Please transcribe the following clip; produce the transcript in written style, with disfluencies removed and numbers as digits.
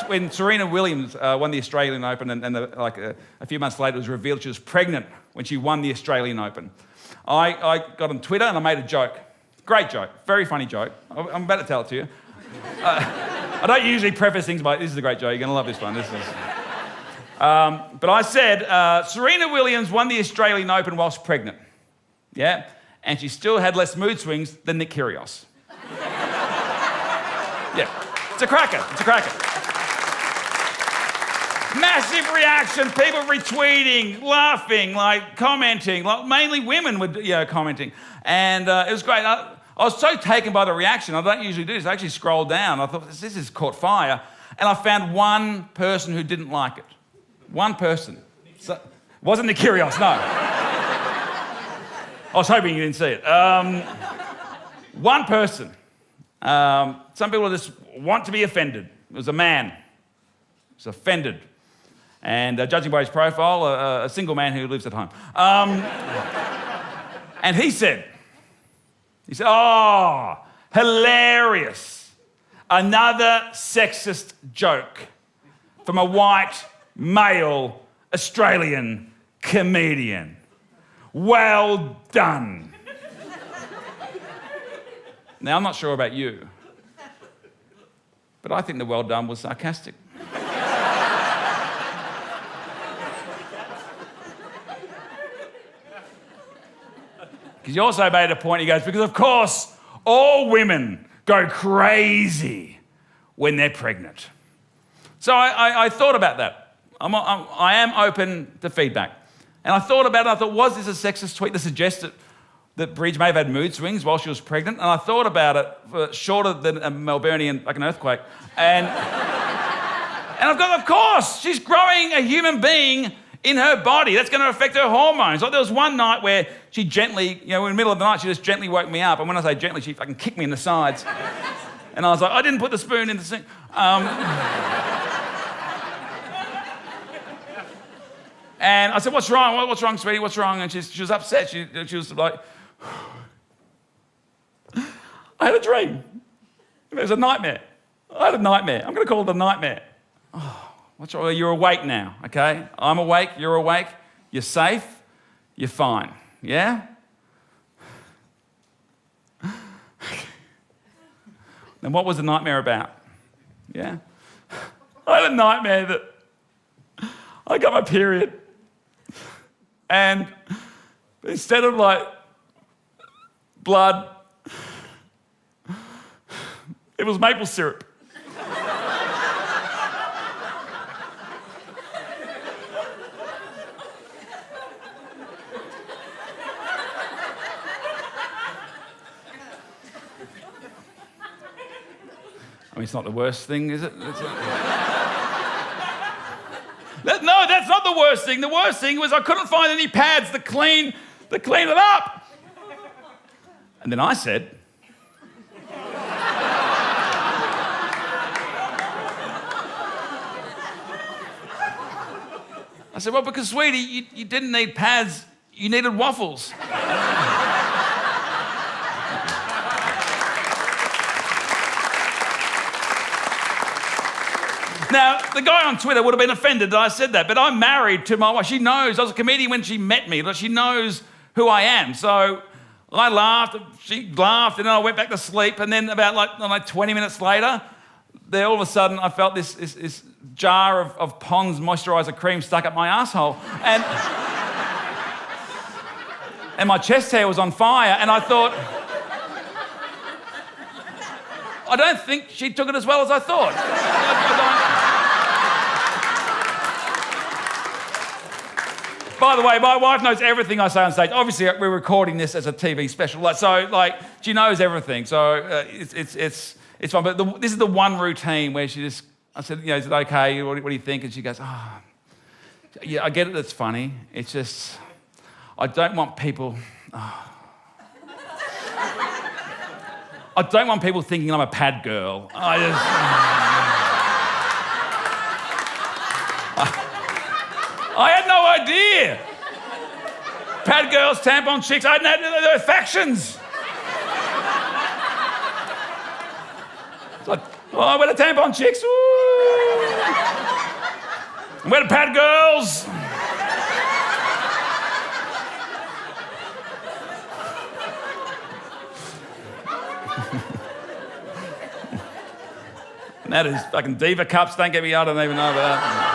when Serena Williams won the Australian Open, and a few months later it was revealed she was pregnant when she won the Australian Open, I got on Twitter and I made a joke. Great joke, very funny joke. I'm about to tell it to you. I don't usually preface things by, this is a great joke, you're going to love this one. But I said, Serena Williams won the Australian Open whilst pregnant. Yeah? And she still had less mood swings than Nick Kyrgios. Yeah, it's a cracker. Massive reaction, people retweeting, laughing, commenting, mainly women were commenting. And it was great. I was so taken by the reaction, I don't usually do this, I actually scrolled down, I thought, this has caught fire, and I found one person who didn't like it. One person. So, it wasn't Nick Kyrgios, no. I was hoping you didn't see it. One person. Some people just want to be offended. It was a man. He was offended. And judging by his profile, a single man who lives at home. And he said, oh, hilarious. Another sexist joke from a white, male, Australian comedian. Well done. Now, I'm not sure about you, but I think the well done was sarcastic. Because he also made a point, he goes, because of course, all women go crazy when they're pregnant. So I thought about that. I am open to feedback. And I thought about it, I thought, was this a sexist tweet that suggested that Bridge may have had mood swings while she was pregnant? And I thought about it for shorter than a Melburnian, like an earthquake. And I've got, of course, she's growing a human being in her body. That's going to affect her hormones. Like there was one night where she gently, in the middle of the night, she just gently woke me up. And when I say gently, she fucking kicked me in the sides. And I was like, I didn't put the spoon in the sink. And I said, what's wrong? What's wrong, sweetie? What's wrong? And she was upset. She was like, I had a dream. It was a nightmare. I had a nightmare. I'm going to call it a nightmare. Oh, what's wrong? You're awake now, okay? I'm awake. You're awake. You're safe. You're fine. Yeah? Then what was the nightmare about? Yeah? I had a nightmare that I got my period. And instead of blood, it was maple syrup. I mean, it's not the worst thing, is it? No, that's not the worst thing. The worst thing was I couldn't find any pads to clean it up. And then I said, well, because, sweetie, you didn't need pads, you needed waffles. Now, the guy on Twitter would have been offended that I said that, but I'm married to my wife. She knows. I was a comedian when she met me. She knows who I am. So I laughed, she laughed, and then I went back to sleep. And then about 20 minutes later, there all of a sudden I felt this jar of Pond's moisturiser cream stuck up my asshole. And my chest hair was on fire. And I thought, I don't think she took it as well as I thought. By the way, my wife knows everything I say on stage. Obviously, we're recording this as a TV special, so she knows everything. So it's fun. But this is the one routine where she just, I said, is it okay? What do you think? And she goes, yeah, I get it. It's funny. It's just, I don't want people. I don't want people thinking I'm a pad girl. I had no idea. Pad girls, tampon chicks, I didn't know there were factions. It's like, oh, we're the tampon chicks. Ooh. Where the pad girls? And that is fucking diva cups. Don't get me, I don't even know about that.